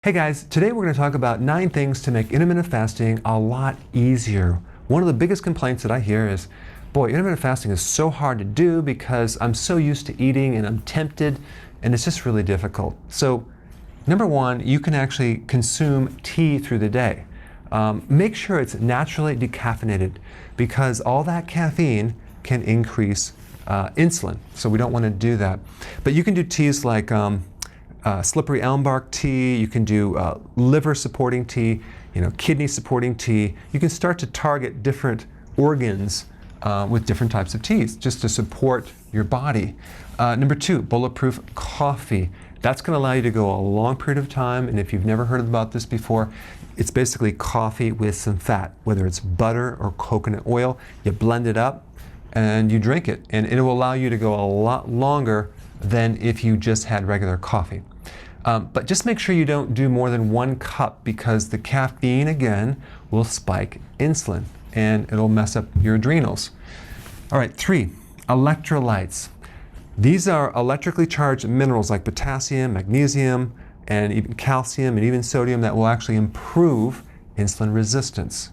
Hey guys, today we're going to talk about 9 things to make intermittent fasting a lot easier. One of the biggest complaints that I hear is, boy, intermittent fasting is so hard to do because I'm so used to eating and I'm tempted and it's just really difficult. So, number 1, you can actually consume tea through the day. Make sure it's naturally decaffeinated because all that caffeine can increase insulin. So we don't want to do that. But you can do teas like slippery elm bark tea, you can do liver supporting tea, kidney supporting tea. You can start to target different organs with different types of teas just to support your body. Number 2, Bulletproof Coffee. That's going to allow you to go a long period of time, and if you've never heard about this before, it's basically coffee with some fat, whether it's butter or coconut oil. You blend it up and you drink it, and it will allow you to go a lot longer than if you just had regular coffee. But just make sure you don't do more than 1 cup because the caffeine, again, will spike insulin and it'll mess up your adrenals. All right, 3, electrolytes. These are electrically charged minerals like potassium, magnesium, and even calcium and even sodium that will actually improve insulin resistance.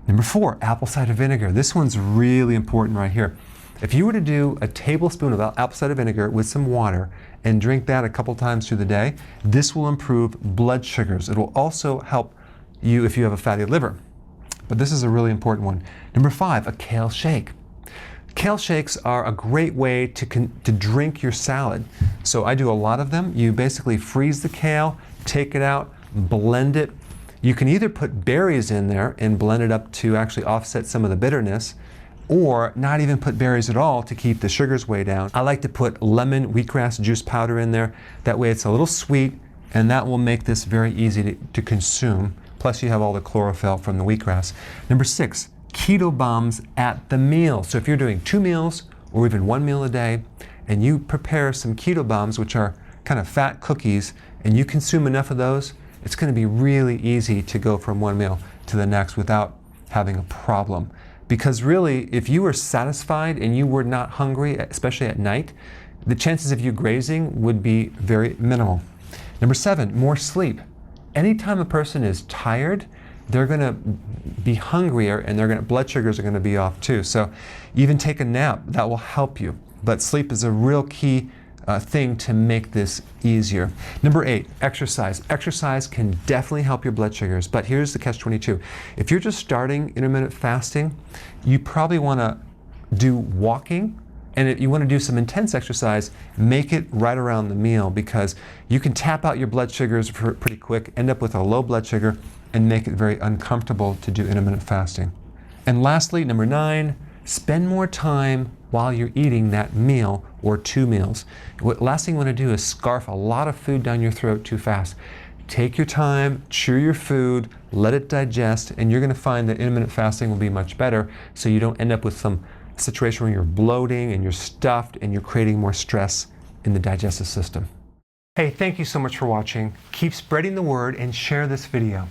Number 4, apple cider vinegar. This one's really important right here. If you were to do a tablespoon of apple cider vinegar with some water and drink that a couple times through the day, this will improve blood sugars. It will also help you if you have a fatty liver. But this is a really important one. Number 5, a kale shake. Kale shakes are a great way to drink your salad. So I do a lot of them. You basically freeze the kale, take it out, blend it. You can either put berries in there and blend it up to actually offset some of the bitterness, or not even put berries at all to keep the sugars way down. I like to put lemon wheatgrass juice powder in there. That way it's a little sweet, and that will make this very easy to consume. Plus you have all the chlorophyll from the wheatgrass. Number 6, keto bombs at the meal. So if you're doing 2 meals or even 1 meal a day, and you prepare some keto bombs, which are kind of fat cookies, and you consume enough of those, it's going to be really easy to go from 1 meal to the next without having a problem. Because really, if you were satisfied and you were not hungry, especially at night, the chances of you grazing would be very minimal. Number 7, more sleep. Anytime a person is tired, they're going to be hungrier and blood sugars are going to be off too. So even take a nap, that will help you. But sleep is a real key thing to make this easier. Number 8, exercise. Exercise can definitely help your blood sugars, but here's the catch-22. If you're just starting intermittent fasting, you probably want to do walking, and if you want to do some intense exercise, make it right around the meal because you can tap out your blood sugars pretty quick, end up with a low blood sugar, and make it very uncomfortable to do intermittent fasting. And lastly, number 9, spend more time while you're eating that meal or 2 meals. Last thing you want to do is scarf a lot of food down your throat too fast. Take your time, chew your food, let it digest, and you're going to find that intermittent fasting will be much better so you don't end up with some situation where you're bloating and you're stuffed and you're creating more stress in the digestive system. Hey, thank you so much for watching. Keep spreading the word and share this video.